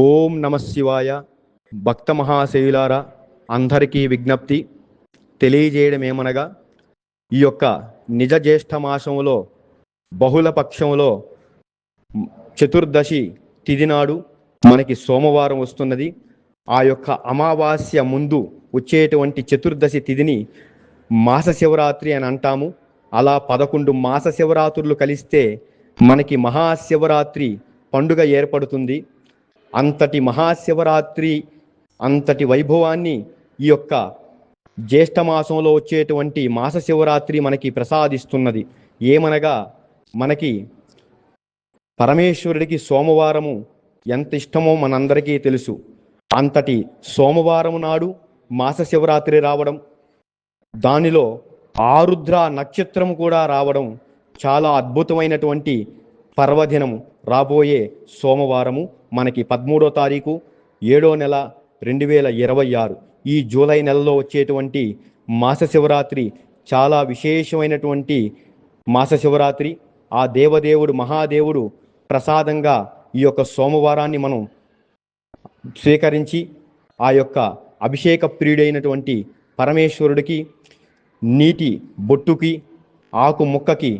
ఓం నమ శివాయ. భక్త మహాశైలారా, అందరికీ విజ్ఞప్తి తెలియజేయడం ఏమనగా, ఈ యొక్క నిజ జ్యేష్ఠ మాసంలో బహుళ పక్షంలో చతుర్దశి తిథి నాడు మనకి సోమవారం వస్తున్నది. ఆ యొక్క అమావాస్య ముందు వచ్చేటువంటి చతుర్దశి తిథిని మాస శివరాత్రి అని అంటాము. అలా 11 మాస శివరాత్రులు కలిస్తే మనకి మహాశివరాత్రి పండుగ ఏర్పడుతుంది. అంతటి మహాశివరాత్రి, అంతటి వైభవాన్ని ఈ యొక్క జ్యేష్ఠమాసంలో వచ్చేటువంటి మాస శివరాత్రి మనకి ప్రసాదిస్తున్నది. ఏమనగా, మనకి పరమేశ్వరుడికి సోమవారము ఎంత ఇష్టమో మనందరికీ తెలుసు. అంతటి సోమవారం నాడు మాస శివరాత్రి రావడం, దానిలో ఆరుద్ర నక్షత్రం కూడా రావడం చాలా అద్భుతమైనటువంటి పర్వదినము. రాబోయే సోమవారము మనకి 13వ తారీఖు 7వ నెల 2026 ఈ జూలై నెలలో వచ్చేటువంటి మాస శివరాత్రి చాలా విశేషమైనటువంటి మాస శివరాత్రి. ఆ దేవదేవుడు మహాదేవుడు ప్రసాదంగా ఈ యొక్క సోమవారాన్ని మనం స్వీకరించి ఆ యొక్క అభిషేక ప్రియుడైనటువంటి పరమేశ్వరుడికి నీటి బొట్టుకి ఆకు ముక్కకి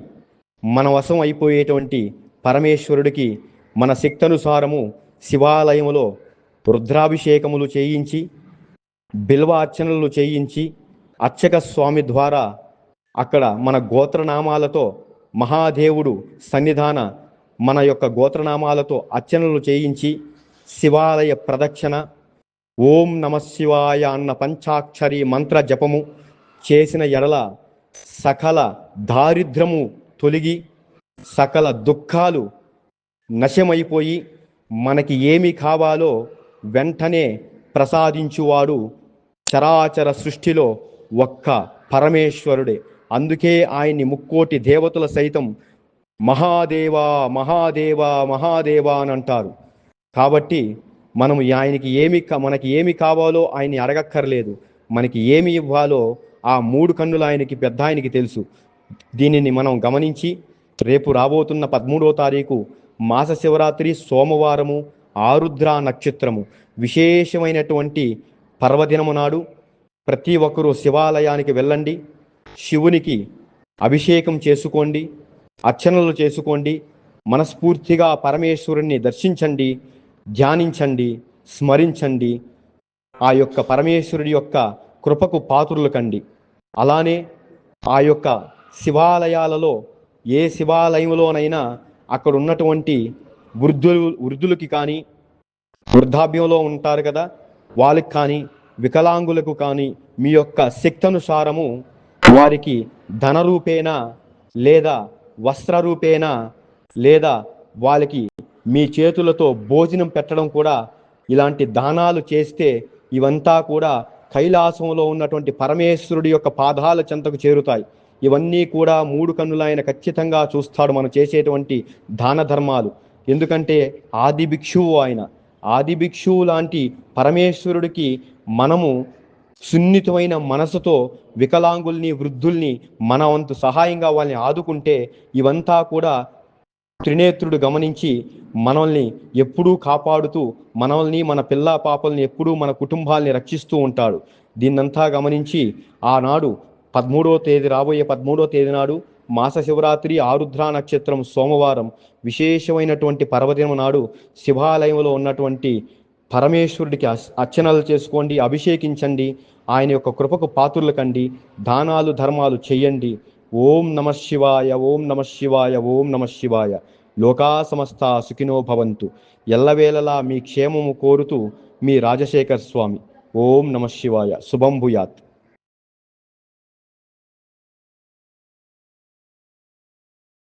మన వశం అయిపోయేటువంటి పరమేశ్వరుడికి మన శక్తనుసారము శివాలయములో రుద్రాభిషేకములు చేయించి, బిల్వ అర్చనలు చేయించి, అర్చక స్వామి ద్వారా అక్కడ మన గోత్రనామాలతో మహాదేవుడు సన్నిధాన మన యొక్క గోత్రనామాలతో అర్చనలు చేయించి, శివాలయ ప్రదక్షిణ, ఓం నమ శివాయ అన్న పంచాక్షరి మంత్ర జపము చేసిన ఎడల సకల దారిద్రము తొలగి సకల దుఃఖాలు నశమైపోయి మనకి ఏమి కావాలో వెంటనే ప్రసాదించువాడు చరాచర సృష్టిలో ఒక్క పరమేశ్వరుడే. అందుకే ఆయన్ని ముక్కోటి దేవతల సైతం మహాదేవా మహాదేవా మహాదేవా అని అంటారు. కాబట్టి మనం మనకి ఏమి కావాలో ఆయన్ని అడగక్కర్లేదు. మనకి ఏమి ఇవ్వాలో ఆ 3 కన్నులు ఆయనకి, పెద్ద ఆయనకి తెలుసు. దీనిని మనం గమనించి రేపు రాబోతున్న 13వ తారీఖు మాస శివరాత్రి సోమవారము, ఆరుద్ర నక్షత్రము విశేషమైనటువంటి పర్వదినము నాడు ప్రతి ఒక్కరూ శివాలయానికి వెళ్ళండి, శివునికి అభిషేకం చేసుకోండి, అర్చనలు చేసుకోండి, మనస్ఫూర్తిగా పరమేశ్వరుణ్ణి దర్శించండి, ధ్యానించండి, స్మరించండి. ఆ యొక్క పరమేశ్వరుడి యొక్క కృపకు పాత్రులు కండి. అలానే ఆ యొక్క శివాలయాలలో ఏ శివాలయంలోనైనా అక్కడ ఉన్నటువంటి వృద్ధులకి కానీ, వృద్ధాప్యంలో ఉంటారు కదా, వాళ్ళకి కానీ, వికలాంగులకు కానీ మీ యొక్క శక్తనుసారము వారికి ధనరూపేణ లేదా వస్త్రరూపేణ లేదా వాళ్ళకి మీ చేతులతో భోజనం పెట్టడం కూడా, ఇలాంటి దానాలు చేస్తే ఇవంతా కూడా కైలాసంలో ఉన్నటువంటి పరమేశ్వరుడి యొక్క పాదాల చెంతకు చేరుతాయి. ఇవన్నీ కూడా 3 కన్నులు ఆయన ఖచ్చితంగా చూస్తాడు మనం చేసేటువంటి దాన ధర్మాలు. ఎందుకంటే ఆది భిక్షువు ఆయన. ఆది భిక్షువు లాంటి పరమేశ్వరుడికి మనము సున్నితమైన మనసుతో వికలాంగుల్ని, వృద్ధుల్ని మన వంతు సహాయంగా వాళ్ళని ఆదుకుంటే ఇవంతా కూడా త్రినేత్రుడు గమనించి మనల్ని ఎప్పుడూ కాపాడుతూ, మనల్ని, మన పిల్ల పాపల్ని ఎప్పుడూ, మన కుటుంబాల్ని రక్షిస్తూ ఉంటాడు. దీన్నంతా గమనించి ఆనాడు రాబోయే 13వ తేదీ నాడు మాస శివరాత్రి, ఆరుద్ర నక్షత్రం సోమవారం విశేషమైనటువంటి పర్వదినం నాడు శివాలయంలో ఉన్నటువంటి పరమేశ్వరుడికి అర్చనలు చేసుకోండి, అభిషేకించండి, ఆయన యొక్క కృపకు పాత్రులు కండి, దానాలు ధర్మాలు చెయ్యండి. ఓం నమ శివాయ, ఓం నమ శివాయ, ఓం నమ శివాయ. లోకా సమస్త సుఖినో భవంతు. ఎల్లవేళలా మీ క్షేమము కోరుతూ మీ రాజశేఖర్ స్వామి. ఓం నమ శివాయ. శుభం భూయాత్.